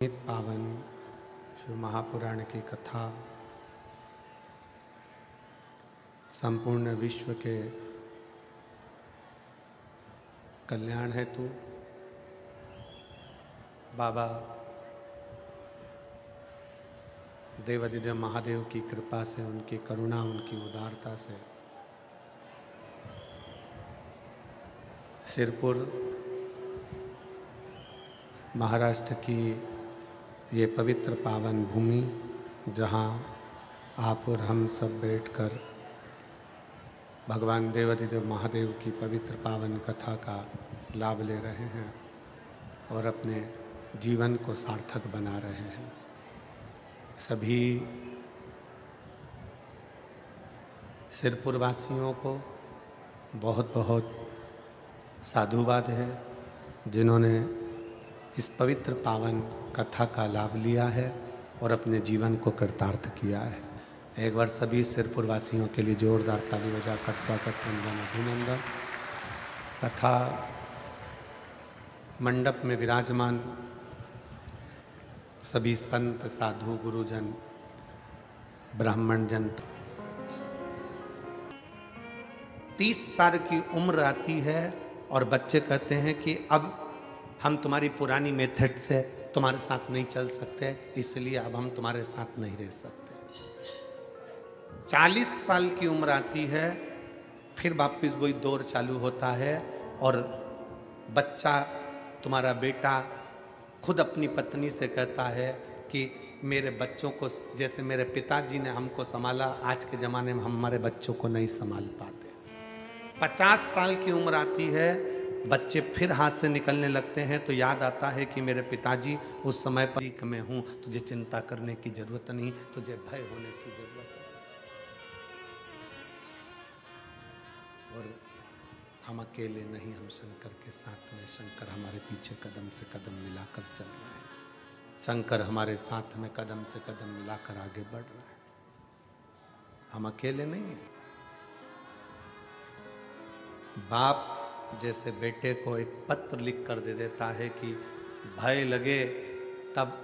नित पावन शिव महापुराण की कथा संपूर्ण विश्व के कल्याण हेतु बाबा देवादिदेव महादेव की कृपा से, उनकी करुणा, उनकी उदारता से सिरपुर महाराष्ट्र की ये पवित्र पावन भूमि, जहाँ आप और हम सब बैठकर भगवान देवादिदेव महादेव की पवित्र पावन कथा का लाभ ले रहे हैं और अपने जीवन को सार्थक बना रहे हैं। सभी सिरपुर वासियों को बहुत बहुत साधुवाद है, जिन्होंने इस पवित्र पावन कथा का लाभ लिया है और अपने जीवन को कृतार्थ किया है। एक बार सभी सिरपुर वासियों के लिए जोरदार ताली बजाकर स्वागत, वंदन, अभिनंदन। कथा मंडप में विराजमान सभी संत, साधु, गुरुजन, ब्राह्मण जन, 30 साल की उम्र आती है और बच्चे कहते हैं कि अब हम तुम्हारी पुरानी मेथड से तुम्हारे साथ नहीं चल सकते, इसलिए अब हम तुम्हारे साथ नहीं रह सकते। 40 साल की उम्र आती है, फिर वापस वही दौर चालू होता है और बच्चा, तुम्हारा बेटा खुद अपनी पत्नी से कहता है कि मेरे बच्चों को जैसे मेरे पिताजी ने हमको संभाला, आज के ज़माने में हम हमारे बच्चों को नहीं संभाल पाते। 50 साल की उम्र आती है, बच्चे फिर हाथ से निकलने लगते हैं, तो याद आता है कि मेरे पिताजी उस समय पर मैं हूँ, तुझे चिंता करने की जरूरत नहीं, तुझे भय होने की जरूरत है। और हम अकेले नहीं, हम शंकर के साथ में, शंकर हमारे पीछे कदम से कदम मिलाकर चल रहा है, शंकर हमारे साथ में कदम से कदम मिलाकर आगे बढ़ रहा है। हम अकेले नहीं हैं। बाप जैसे बेटे को एक पत्र लिख कर दे देता है कि भय लगे तब,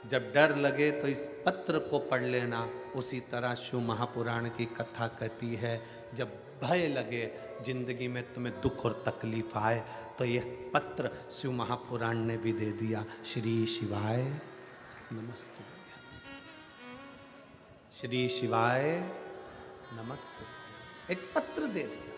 जब डर लगे तो इस पत्र को पढ़ लेना, उसी तरह शिव महापुराण की कथा कहती है जब भय लगे, जिंदगी में तुम्हें दुख और तकलीफ आए, तो यह पत्र शिव महापुराण ने भी दे दिया। श्री शिवाय नमस्तु, श्री शिवाय नमस्तु, एक पत्र दे दिया।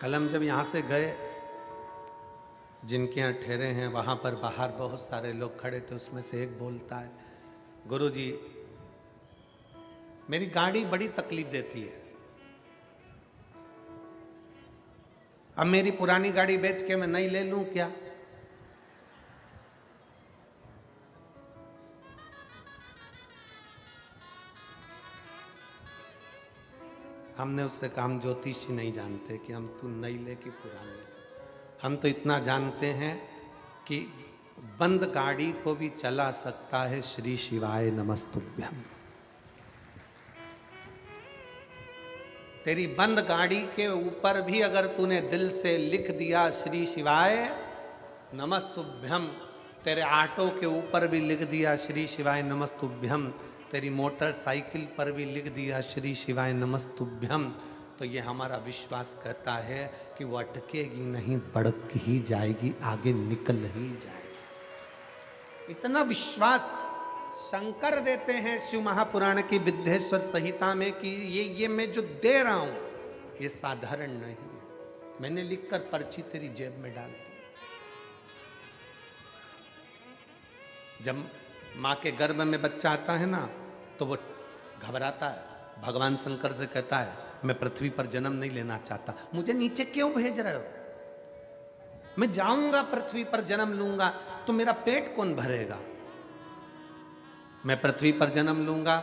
कल हम जब यहाँ से गए, जिनके यहाँ ठहरे हैं वहाँ पर बाहर बहुत सारे लोग खड़े थे, उसमें से एक बोलता है, गुरुजी मेरी गाड़ी बड़ी तकलीफ देती है, अब मेरी पुरानी गाड़ी बेच के मैं नई ले लूं क्या? हमने उससे कहा, हम ज्योतिषी नहीं जानते कि हम तू नई ले कि पुरानी ले, हम तो इतना जानते हैं कि बंद गाड़ी को भी चला सकता है श्री शिवाय नमस्तुभ्यम। तेरी बंद गाड़ी के ऊपर भी अगर तूने दिल से लिख दिया श्री शिवाय नमस्तुभ्यम, तेरे ऑटो के ऊपर भी लिख दिया श्री शिवाय नमस्तुभ्यम, तेरी मोटरसाइकिल पर भी लिख दिया श्री शिवाय नमस्तुभ्यम, तो ये हमारा विश्वास कहता है कि वो अटकेगी नहीं, बढ़ ही जाएगी, आगे निकल ही जाएगी। इतना विश्वास शंकर देते हैं शिव महापुराण की विद्येश्वर संहिता में कि ये मैं जो दे रहा हूं ये साधारण नहीं है, मैंने लिखकर पर्ची तेरी जेब में डाल दी। जब माँ के गर्भ में बच्चा आता है ना, तो वो घबराता है, भगवान शंकर से कहता है मैं पृथ्वी पर जन्म नहीं लेना चाहता, मुझे नीचे क्यों भेज रहे हो? मैं जाऊंगा पृथ्वी पर जन्म लूंगा तो मेरा पेट कौन भरेगा? मैं पृथ्वी पर जन्म लूंगा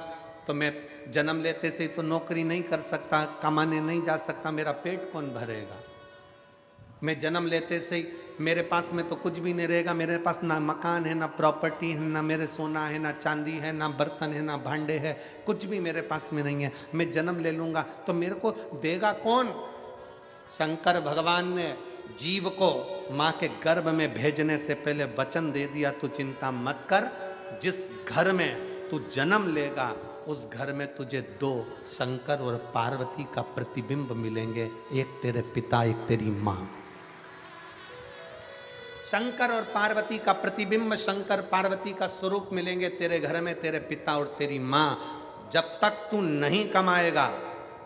तो मैं जन्म लेते से तो नौकरी नहीं कर सकता, कमाने नहीं जा सकता, मेरा पेट कौन भरेगा? मैं जन्म लेते से मेरे पास में तो कुछ भी नहीं रहेगा, मेरे पास ना मकान है, ना प्रॉपर्टी है, ना मेरे सोना है, ना चांदी है, ना बर्तन है, ना भांडे है, कुछ भी मेरे पास में नहीं है। मैं जन्म ले लूँगा तो मेरे को देगा कौन? शंकर भगवान ने जीव को माँ के गर्भ में भेजने से पहले वचन दे दिया, तू चिंता मत कर, जिस घर में तू जन्म लेगा उस घर में तुझे दो शंकर और पार्वती का प्रतिबिंब मिलेंगे, एक तेरे पिता, एक तेरी माँ। शंकर और पार्वती का प्रतिबिंब, शंकर पार्वती का स्वरूप मिलेंगे तेरे घर में, तेरे पिता और तेरी माँ। जब तक तू नहीं कमाएगा,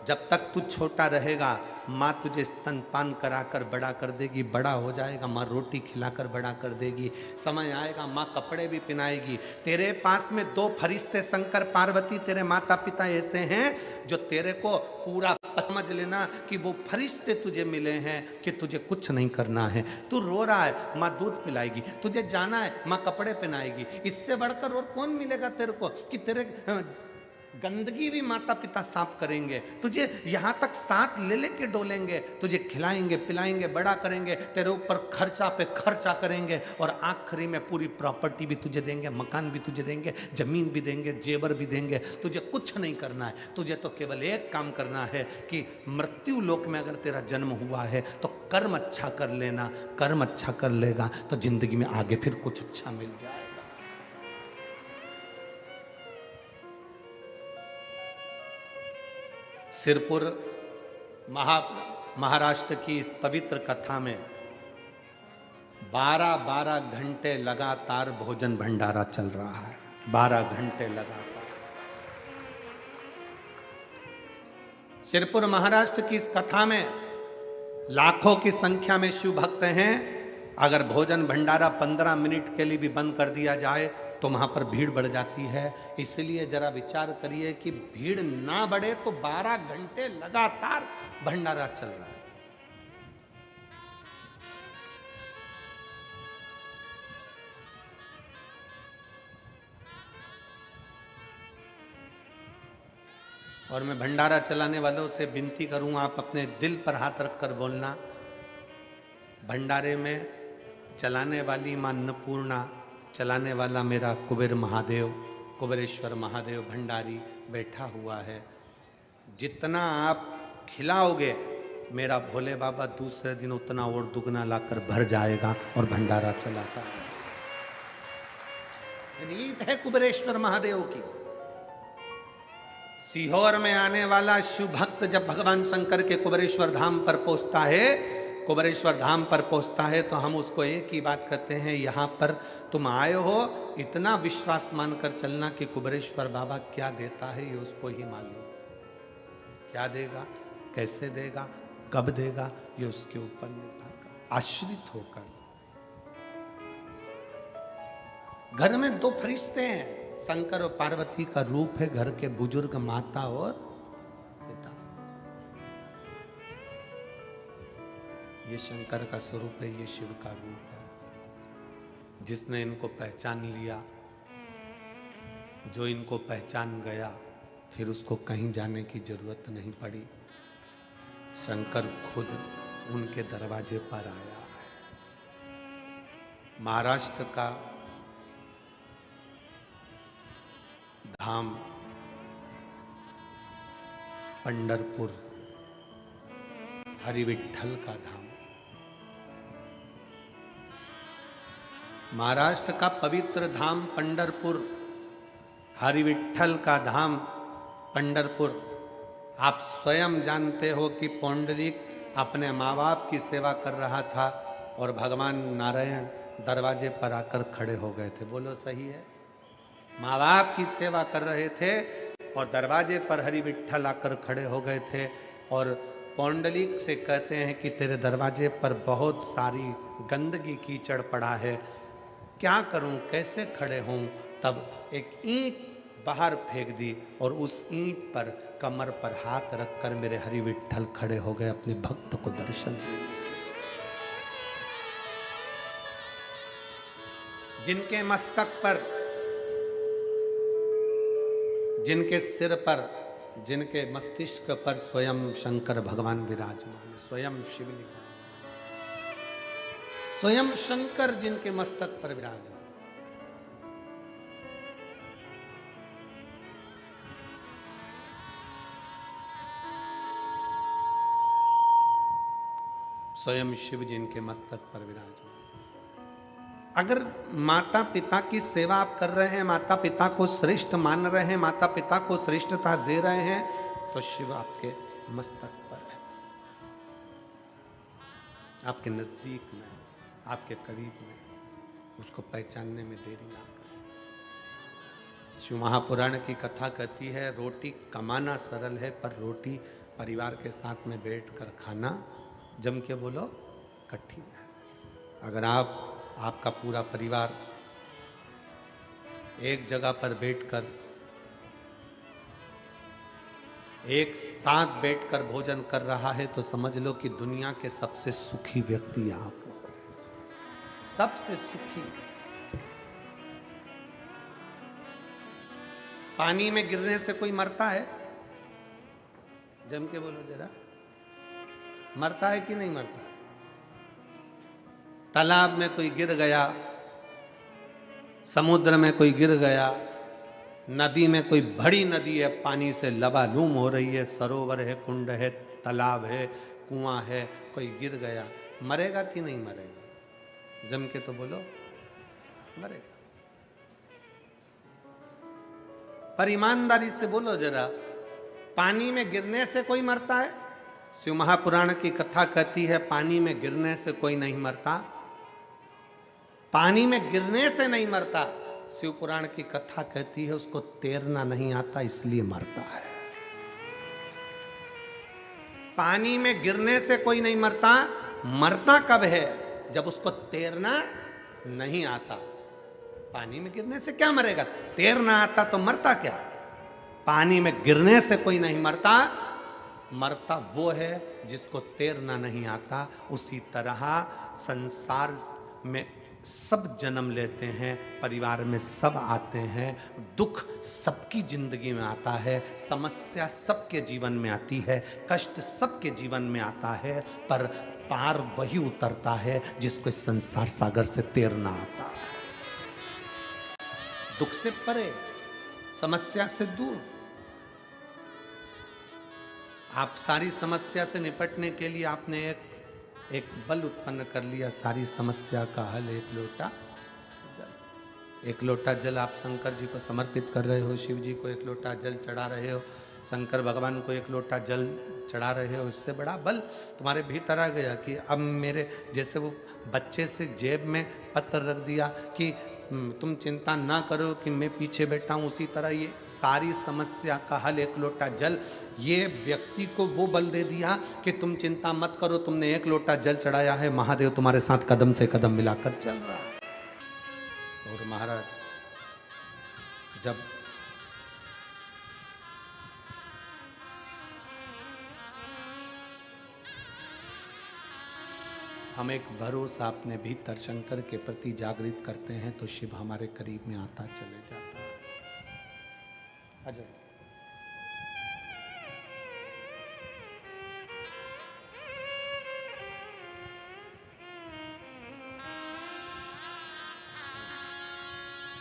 जब तक तू छोटा रहेगा, माँ तुझे स्तनपान कराकर बड़ा कर देगी, बड़ा हो जाएगा माँ रोटी खिलाकर बड़ा कर देगी, समय आएगा माँ कपड़े भी पहनाएगी। तेरे पास में दो फरिश्ते शंकर पार्वती तेरे माता पिता ऐसे हैं जो तेरे को पूरा समझ लेना कि वो फरिश्ते तुझे मिले हैं कि तुझे कुछ नहीं करना है। तू रो रहा है, माँ दूध पिलाएगी, तुझे जाना है माँ कपड़े पहनाएगी। इससे बढ़कर और कौन मिलेगा तेरे को कि तेरे गंदगी भी माता पिता साफ करेंगे, तुझे यहाँ तक साथ ले लेके डोलेंगे, तुझे खिलाएंगे पिलाएंगे बड़ा करेंगे, तेरे ऊपर खर्चा पे खर्चा करेंगे और आखिरी में पूरी प्रॉपर्टी भी तुझे देंगे, मकान भी तुझे देंगे, जमीन भी देंगे, जेवर भी देंगे। तुझे कुछ नहीं करना है, तुझे तो केवल एक काम करना है कि मृत्यु लोक में अगर तेरा जन्म हुआ है तो कर्म अच्छा कर लेना, कर्म अच्छा कर लेगा तो जिंदगी में आगे फिर कुछ अच्छा मिल जाएगा। सिरपुर महाराष्ट्र की इस पवित्र कथा में 12-12 घंटे लगातार भोजन भंडारा चल रहा है, 12 घंटे लगातार। सिरपुर महाराष्ट्र की इस कथा में लाखों की संख्या में शिव भक्त हैं। अगर भोजन भंडारा 15 मिनट के लिए भी बंद कर दिया जाए तो वहां पर भीड़ बढ़ जाती है। इसलिए जरा विचार करिए कि भीड़ ना बढ़े तो 12 घंटे लगातार भंडारा चल रहा है। और मैं भंडारा चलाने वालों से विनती करूं, आप अपने दिल पर हाथ रखकर बोलना, भंडारे में चलाने वाली मां अन्नपूर्णा, चलाने वाला मेरा कुबेर महादेव, कुबेरेश्वर महादेव भंडारी बैठा हुआ है। जितना आप खिलाओगे मेरा भोले बाबा दूसरे दिन उतना और दुगना लाकर भर जाएगा और भंडारा चलाता है। रीत है कुबेरेश्वर महादेव की। सीहोर में आने वाला शिव भक्त जब भगवान शंकर के कुबेरेश्वर धाम पर पहुंचता है, कुबेरेश्वर धाम पर पहुंचता है तो हम उसको एक ही बात कहते हैं, यहाँ पर तुम आए हो, इतना विश्वास मानकर चलना कि कुबेरेश्वर बाबा क्या देता है ये उसको ही मालूम। क्या देगा, कैसे देगा, कब देगा, ये उसके ऊपर निर्भर कर, आश्रित होकर। घर में दो फरिश्ते हैं, शंकर और पार्वती का रूप है घर के बुजुर्ग माता और पिता। ये शंकर का स्वरूप है, ये शिव का रूप है। जिसने इनको पहचान लिया, जो इनको पहचान गया, फिर उसको कहीं जाने की जरूरत नहीं पड़ी। शंकर खुद उनके दरवाजे पर आया है। महाराष्ट्र का धाम पंढरपुर, हरिविठ्ठल का धाम। महाराष्ट्र का पवित्र धाम पंढरपुर, हरिविठ्ठल का धाम पंढरपुर। आप स्वयं जानते हो कि पौंडरीक अपने माँ बाप की सेवा कर रहा था और भगवान नारायण दरवाजे पर आकर खड़े हो गए थे। बोलो सही है? माँ बाप की सेवा कर रहे थे और दरवाजे पर हरिविठ्ठल आकर खड़े हो गए थे और पौंडलिक से कहते हैं कि तेरे दरवाजे पर बहुत सारी गंदगी कीचड़ पड़ा है, क्या करूं, कैसे खड़े हों। तब एक ईंट बाहर फेंक दी और उस ईंट पर कमर पर हाथ रखकर मेरे हरिविठ्ठल खड़े हो गए अपने भक्त को दर्शन देने। जिनके मस्तक पर, जिनके सिर पर, जिनके मस्तिष्क पर स्वयं शंकर भगवान विराजमान, स्वयं शिवलिंग। स्वयं शंकर जिनके मस्तक पर विराज। स्वयं शिव जी इनके मस्तक पर विराजमान। अगर माता पिता की सेवा आप कर रहे हैं, माता पिता को श्रेष्ठ मान रहे हैं, माता पिता को श्रेष्ठता दे रहे हैं, तो शिव आपके मस्तक पर है, आपके नजदीक में, आपके करीब में। उसको पहचानने में देरी ना करें। शिव महापुराण की कथा कहती है, रोटी कमाना सरल है, पर रोटी परिवार के साथ में बैठकर खाना, जम के बोलो, कठिन है। अगर आपका पूरा परिवार एक जगह पर बैठकर एक साथ बैठकर भोजन कर रहा है, तो समझ लो कि दुनिया के सबसे सुखी व्यक्ति आप हो, सबसे सुखी। पानी में गिरने से कोई मरता है? जम के बोलो जरा, मरता है कि नहीं मरता? तालाब में कोई गिर गया, समुद्र में कोई गिर गया, नदी में कोई बड़ी नदी है, पानी से लबालूम हो रही है, सरोवर है, कुंड है, तालाब है, कुआं है, कोई गिर गया, मरेगा कि नहीं मरेगा? जम के तो बोलो, मरेगा। पर ईमानदारी से बोलो जरा, पानी में गिरने से कोई मरता है? शिव महापुराण की कथा कहती है, पानी में गिरने से कोई नहीं मरता। पानी में गिरने से नहीं मरता। शिव पुराण की कथा कहती है, उसको तैरना नहीं आता इसलिए मरता है। पानी में गिरने से कोई नहीं मरता। मरता कब है? जब उसको तैरना नहीं आता। पानी में गिरने से क्या मरेगा? तैरना आता तो मरता क्या? पानी में गिरने से कोई नहीं मरता। मरता वो है जिसको तैरना नहीं आता। उसी तरह संसार में सब जन्म लेते हैं, परिवार में सब आते हैं, दुख सबकी जिंदगी में आता है, समस्या सबके जीवन में आती है, कष्ट सबके जीवन में आता है, पर पार वही उतरता है जिसको इस संसार सागर से तैरना आता है। दुख से परे, समस्या से दूर। आप सारी समस्या से निपटने के लिए आपने एक बल उत्पन्न कर लिया, सारी समस्या का हल एक लोटा जल। एक लोटा जल आप शंकर जी को समर्पित कर रहे हो, शिव जी को एक लोटा जल चढ़ा रहे हो, शंकर भगवान को एक लोटा जल चढ़ा रहे हो। इससे बड़ा बल तुम्हारे भीतर आ गया कि अब मेरे, जैसे वो बच्चे से जेब में पत्र रख दिया कि तुम चिंता ना करो कि मैं पीछे बैठा हूँ, उसी तरह ये सारी समस्या का हल एक लोटा जल, ये व्यक्ति को वो बल दे दिया कि तुम चिंता मत करो, तुमने एक लोटा जल चढ़ाया है, महादेव तुम्हारे साथ कदम से कदम मिलाकर चल रहा है। और महाराज जब हम एक भरोसा अपने भीतर शंकर के प्रति जागृत करते हैं तो शिव हमारे करीब में आता चले जाता है। अजय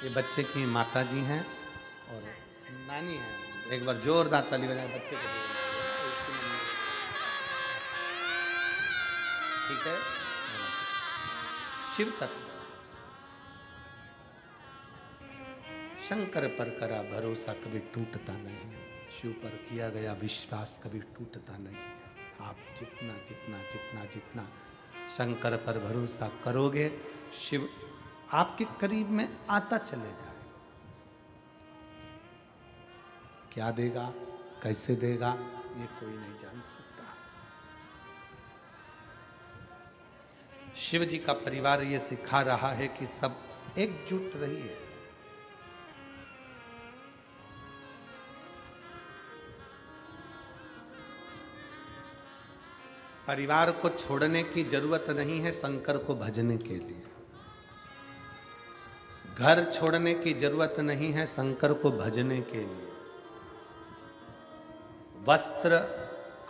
ये बच्चे की माता जी हैं और नानी हैं। एक बार जोरदार ताली बजाएं बच्चे को। ठीक है। शिव तत्व शंकर पर करा भरोसा कभी टूटता नहीं, शिव पर किया गया विश्वास कभी टूटता नहीं है। आप जितना जितना जितना जितना शंकर पर भरोसा करोगे, शिव आपके करीब में आता चले जाए। क्या देगा, कैसे देगा, ये कोई नहीं जान सकता। शिव जी का परिवार ये सिखा रहा है कि सब एकजुट रहिए। परिवार को छोड़ने की जरूरत नहीं है शंकर को भजने के लिए। घर छोड़ने की जरूरत नहीं है शंकर को भजने के लिए। वस्त्र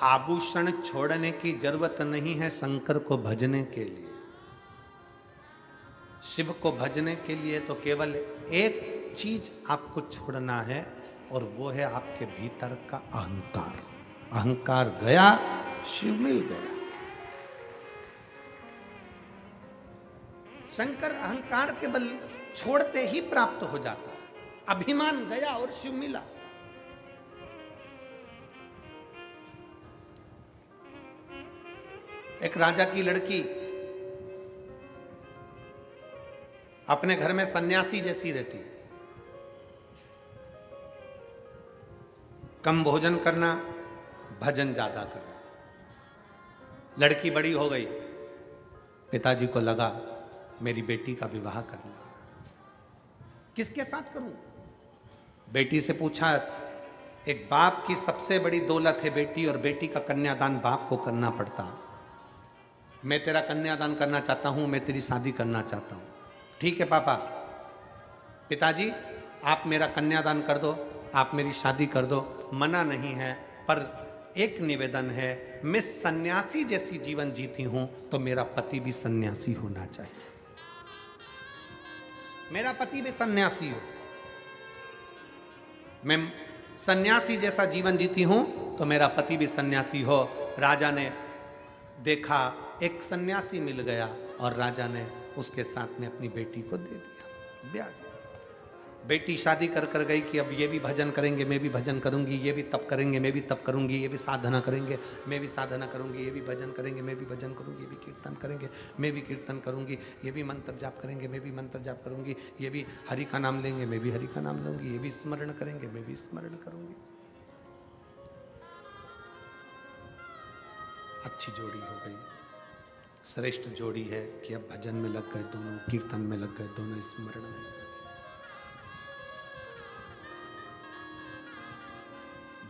आभूषण छोड़ने की जरूरत नहीं है शंकर को भजने के लिए। शिव को भजने के लिए तो केवल एक चीज आपको छोड़ना है, और वो है आपके भीतर का अहंकार। अहंकार गया, शिव मिल गया। शंकर अहंकार के बल छोड़ते ही प्राप्त हो जाता है। अभिमान गया और शिव मिला। एक राजा की लड़की अपने घर में सन्यासी जैसी रहती, कम भोजन करना, भजन ज्यादा करना। लड़की बड़ी हो गई, पिताजी को लगा मेरी बेटी का विवाह करना, किसके साथ करूं? बेटी से पूछा, एक बाप की सबसे बड़ी दौलत है बेटी, और बेटी का कन्यादान बाप को करना पड़ता है। मैं तेरा कन्यादान करना चाहता हूं, मैं तेरी शादी करना चाहता हूं। ठीक है पापा, पिताजी आप मेरा कन्यादान कर दो, आप मेरी शादी कर दो, मना नहीं है, पर एक निवेदन है, मैं सन्यासी जैसी जीवन जीती हूं तो मेरा पति भी सन्यासी होना चाहिए। मेरा पति भी सन्यासी हो। मैं सन्यासी जैसा जीवन जीती हूं तो मेरा पति भी सन्यासी हो। राजा ने देखा एक सन्यासी मिल गया, और राजा ने उसके साथ में अपनी बेटी को दे दिया, ब्याह दिया। बेटी शादी कर कर गई कि अब ये भी भजन करेंगे, मैं भी भजन करूंगी, ये भी तप करेंगे, मैं भी तप करूंगी, ये भी साधना करेंगे, मैं भी साधना करूंगी, ये भी भजन करेंगे, मैं भी भजन करूंगी, ये भी कीर्तन करेंगे, मैं भी कीर्तन करूंगी, ये भी मंत्र जाप करेंगे, मैं भी मंत्र जाप करूंगी, ये भी हरि का नाम लेंगे, मैं भी हरि का नाम लूंगी, ये भी स्मरण करेंगे, मैं भी स्मरण करूंगी। अच्छी जोड़ी हो गई, श्रेष्ठ जोड़ी है कि अब भजन में लग गए दोनों, कीर्तन में लग गए दोनों, स्मरण में लग गए।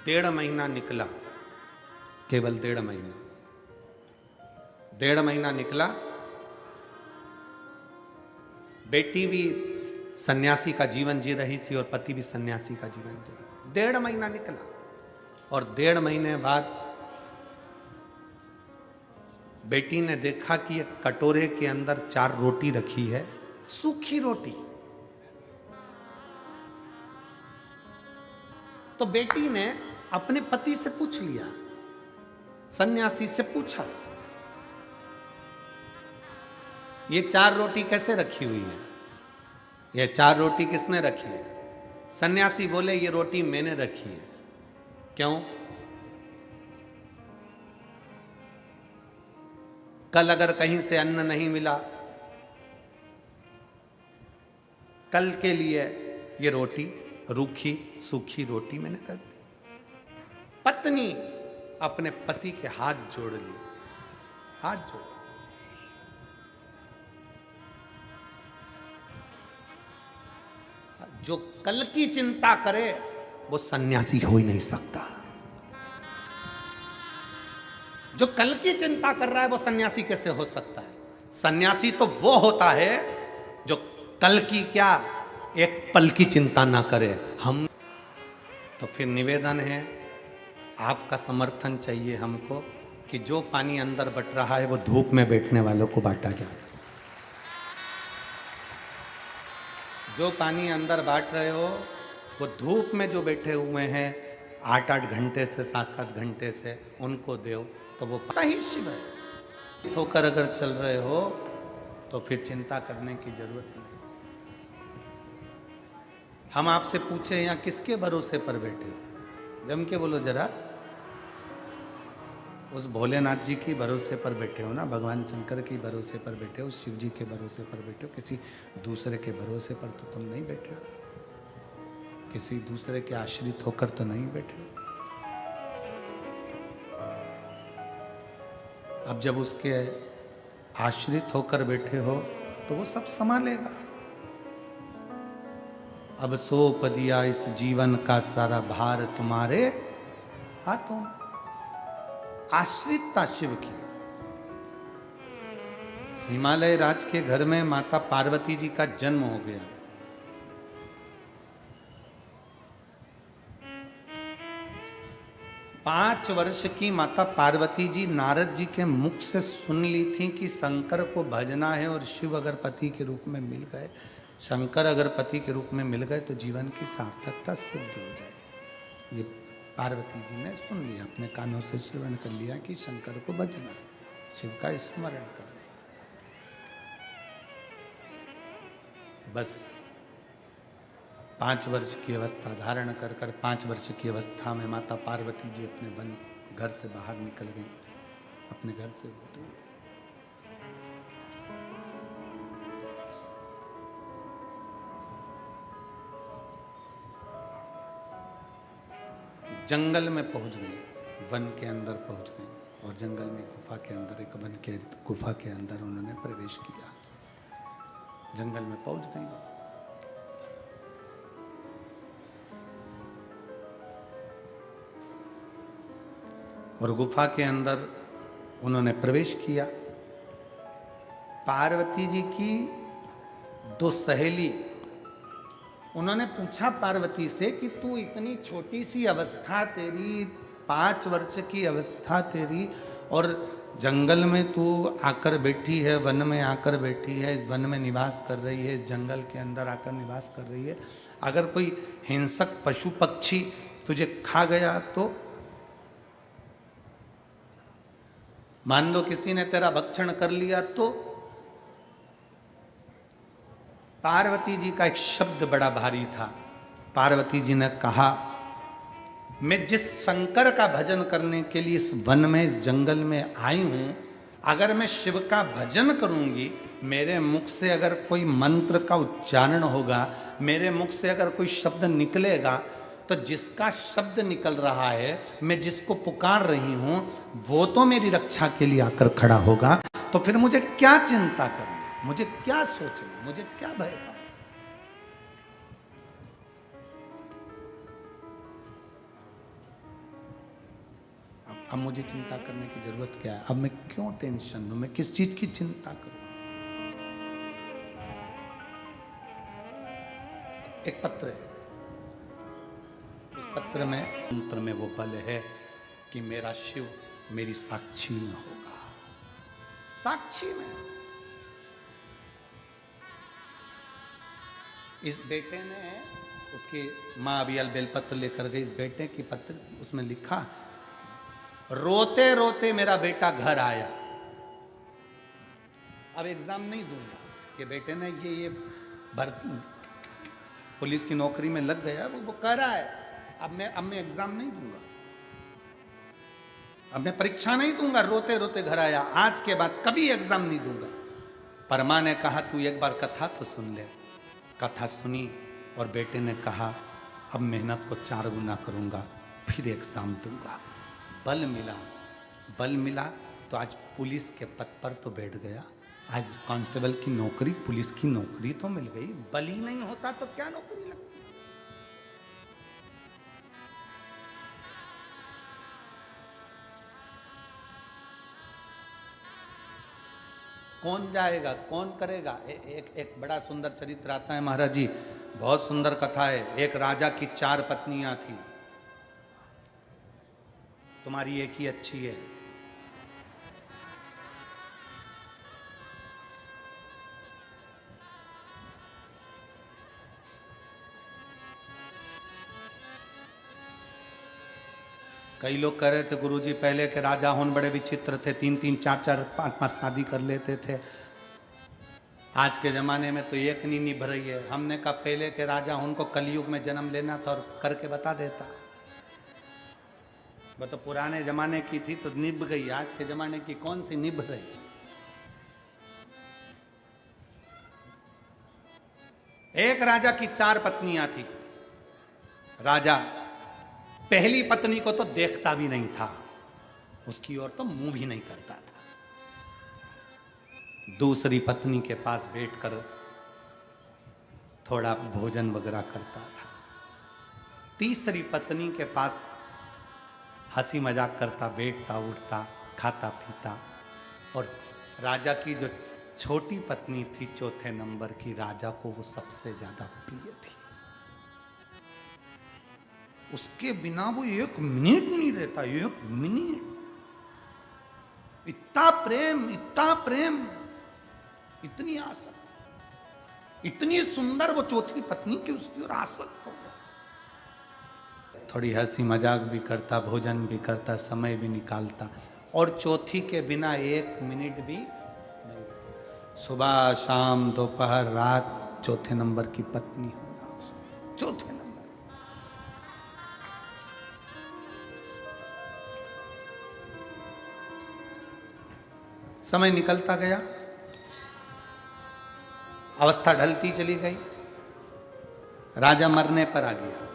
1.5 महीना निकला, केवल 1.5 महीना, 1.5 महीना निकला। बेटी भी सन्यासी का जीवन जी रही थी और पति भी सन्यासी का जीवन जी रहा। 1.5 महीना निकला, और 1.5 महीने बाद बेटी ने देखा कि एक कटोरे के अंदर 4 रोटी रखी है, सूखी रोटी। तो बेटी ने अपने पति से पूछ लिया, सन्यासी से पूछा, ये 4 रोटी कैसे रखी हुई है? ये 4 रोटी किसने रखी है? सन्यासी बोले, ये रोटी मैंने रखी है। क्यों? कल अगर कहीं से अन्न नहीं मिला, कल के लिए ये रोटी, रूखी सूखी रोटी मैंने कर दी। पत्नी अपने पति के हाथ जोड़ ली, हाथ जोड़। जो कल की चिंता करे वो सन्यासी हो ही नहीं सकता। जो कल की चिंता कर रहा है वो सन्यासी कैसे हो सकता है? सन्यासी तो वो होता है जो कल की क्या, एक पल की चिंता ना करे। हम तो फिर निवेदन है, आपका समर्थन चाहिए हमको कि जो पानी अंदर बट रहा है वो धूप में बैठने वालों को बांटा जाए। जो पानी अंदर बांट रहे हो वो धूप में जो बैठे हुए हैं 8-8 घंटे से 7-7 घंटे से, उनको दो, तो वो पता ही शिव है। होकर अगर चल रहे हो तो फिर चिंता करने की जरूरत नहीं। हम आपसे पूछे यहाँ किसके भरोसे पर बैठे हो? जम के बोलो जरा। उस भोलेनाथ जी की भरोसे पर बैठे हो ना, भगवान शंकर की भरोसे पर बैठे हो, शिव जी के भरोसे पर बैठे हो। किसी दूसरे के भरोसे पर तो तुम नहीं बैठे हो, किसी दूसरे के आश्रित होकर तो नहीं बैठे हो। अब जब उसके आश्रित होकर बैठे हो तो वो सब संभालेगा। अब सौंप दिया इस जीवन का सारा भार तुम्हारे हाथों। आश्रितता शिव की। हिमालय राज के घर में माता पार्वती जी का जन्म हो गया। 5 वर्ष की माता पार्वती जी नारद जी के मुख से सुन ली थी कि शंकर को भजना है और शिव अगर पति के रूप में मिल गए, शंकर अगर पति के रूप में मिल गए तो जीवन की सार्थकता सिद्ध हो जाए। ये पार्वती जी ने सुन लिया, अपने कानों से श्रवण कर लिया कि शंकर को भजना, शिव का स्मरण करना। बस 5 वर्ष की अवस्था धारण कर 5 वर्ष की अवस्था में माता पार्वती जी अपने वन घर से बाहर निकल गई, अपने घर से दूर। जंगल में पहुंच गई, वन के अंदर पहुंच गई और जंगल में गुफा के अंदर, एक वन के गुफा के अंदर उन्होंने प्रवेश किया। जंगल में पहुंच गई और गुफा के अंदर उन्होंने प्रवेश किया। पार्वती जी की 2 सहेली, उन्होंने पूछा पार्वती से कि तू इतनी छोटी सी अवस्था तेरी, 5 वर्ष की अवस्था तेरी, और जंगल में तू आकर बैठी है, वन में आकर बैठी है, इस वन में निवास कर रही है, इस जंगल के अंदर आकर निवास कर रही है, अगर कोई हिंसक पशु पक्षी तुझे खा गया तो, मान लो किसी ने तेरा भक्षण कर लिया तो। पार्वती जी का एक शब्द बड़ा भारी था। पार्वती जी ने कहा, मैं जिस शंकर का भजन करने के लिए इस वन में, इस जंगल में आई हूं, अगर मैं शिव का भजन करूंगी, मेरे मुख से अगर कोई मंत्र का उच्चारण होगा, मेरे मुख से अगर कोई शब्द निकलेगा, तो जिसका शब्द निकल रहा है, मैं जिसको पुकार रही हूं, वो तो मेरी रक्षा के लिए आकर खड़ा होगा। तो फिर मुझे क्या चिंता करनी, मुझे क्या सोचना, मुझे क्या भय पाना। अब मुझे चिंता करने की जरूरत क्या है? अब मैं क्यों टेंशन लूं? मैं किस चीज की चिंता करूं? एक पत्र है, उस पत्र में, मंत्र में वो बल है कि मेरा शिव मेरी साक्षी में होगा, साक्षी में। इस बेटे ने, उसकी माँ अबियल बेलपत्र लेकर गई, इस बेटे की पत्र, उसमें लिखा, रोते रोते मेरा बेटा घर आया, अब एग्जाम नहीं दूंगा। कि बेटे ने ये पुलिस की नौकरी में लग गया, वो कह रहा है अब मैं एग्जाम नहीं दूंगा, अब मैं परीक्षा नहीं दूंगा, रोते रोते घर आया, आज के बाद कभी एग्जाम नहीं दूंगा। परमा ने कहा, तू एक बार कथा तो सुन ले। कथा सुनी और बेटे ने कहा, अब मेहनत को 4 गुना करूंगा, फिर एग्जाम दूंगा। बल मिला, बल मिला तो आज पुलिस के पद पर तो बैठ गया, आज कांस्टेबल की नौकरी, पुलिस की नौकरी तो मिल गई। बल ही नहीं होता तो क्या नौकरी लगती? कौन जाएगा, कौन करेगा? एक बड़ा सुंदर चरित्र आता है महाराज जी, बहुत सुंदर कथा है। एक राजा की 4 पत्नियां थी, तुम्हारी एक ही अच्छी है। कई लोग कह रहे थे गुरुजी पहले के राजा होन बड़े विचित्र थे, 3-3, 4-4, 5-5 शादी कर लेते थे, आज के जमाने में तो एक नहीं निभ रही है। हमने कहा पहले के राजा उनको कलयुग में जन्म लेना था और करके बता देता, वो तो पुराने जमाने की थी तो निभ गई, आज के जमाने की कौन सी निभ रही। एक राजा की 4 पत्नियां थी। राजा पहली पत्नी को तो देखता भी नहीं था, उसकी ओर तो मुंह भी नहीं करता था। दूसरी पत्नी के पास बैठकर थोड़ा भोजन वगैरह करता था। तीसरी पत्नी के पास हंसी मजाक करता, बैठता, उठता, खाता पीता। और राजा की जो छोटी पत्नी थी, चौथे नंबर की, राजा को वो सबसे ज्यादा प्रिय थी। उसके बिना वो एक मिनट नहीं रहता, एक मिनट। इतना प्रेम, इतना प्रेम, इतनी आसक्त, इतनी सुंदर वो चौथी पत्नी की उसकी ओर आसक्त हो गया। थोड़ी हंसी मजाक भी करता, भोजन भी करता, समय भी निकालता, और चौथी के बिना एक मिनट भी नहीं। सुबह शाम दोपहर रात चौथे नंबर की पत्नी होना, चौथे नंबर। समय निकलता गया, अवस्था ढलती चली गई, राजा मरने पर आ गया।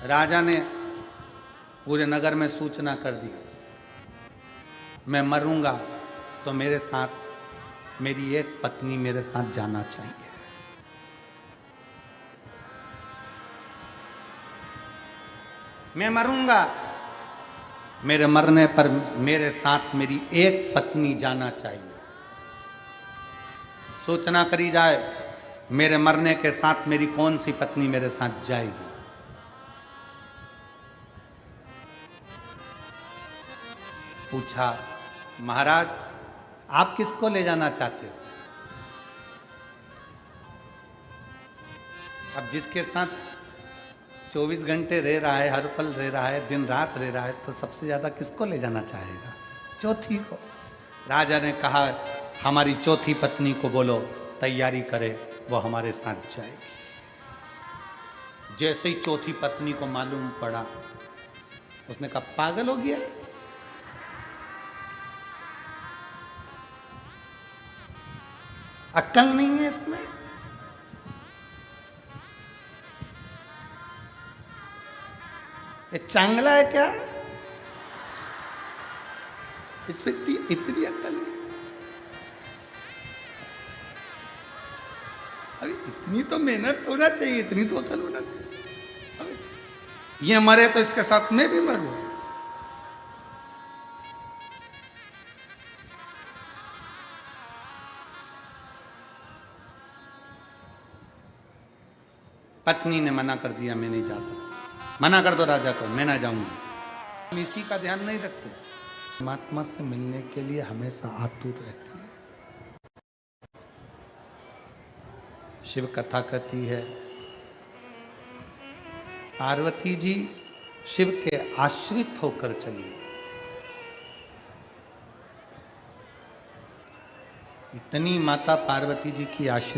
राजा ने पूरे नगर में सूचना कर दी, मैं मरूंगा तो मेरे साथ मेरी एक पत्नी मेरे साथ जाना चाहिए। मैं मरूंगा, मेरे मरने पर मेरे साथ मेरी एक pत्नी जाना चाहिए। सूचना करी जाए, मेरे मरने के साथ मेरी कौन सी पत्नी मेरे साथ जाएगी। पूछा, महाराज आप किसको ले जाना चाहते हो? अब जिसके साथ 24 घंटे रह रहा है, हर पल रह रहा है, दिन रात रह रहा है, तो सबसे ज्यादा किसको ले जाना चाहेगा? चौथी को। राजा ने कहा, हमारी चौथी पत्नी को बोलो तैयारी करे, वो हमारे साथ जाएगी। जैसे ही चौथी पत्नी को मालूम पड़ा, उसने कहा पागल हो गया, अक्ल नहीं है इसमें। ये चांगला है क्या? इस व्यक्ति इतनी अक्ल नहीं। अभी इतनी तो मेहनत होना चाहिए, इतनी तो अकल होना चाहिए। ये मरे तो इसके साथ मैं भी मरूं। पत्नी ने मना कर दिया, मैं नहीं जा सकती। मना कर दो राजा को, मैं ना जाऊंगी। हम इसी का ध्यान नहीं रखते, परमात्मा से मिलने के लिए हमेशा आतुर रहती है। शिव कथा कहती है, पार्वती जी शिव के आश्रित होकर चली। इतनी माता पार्वती जी की आश्रित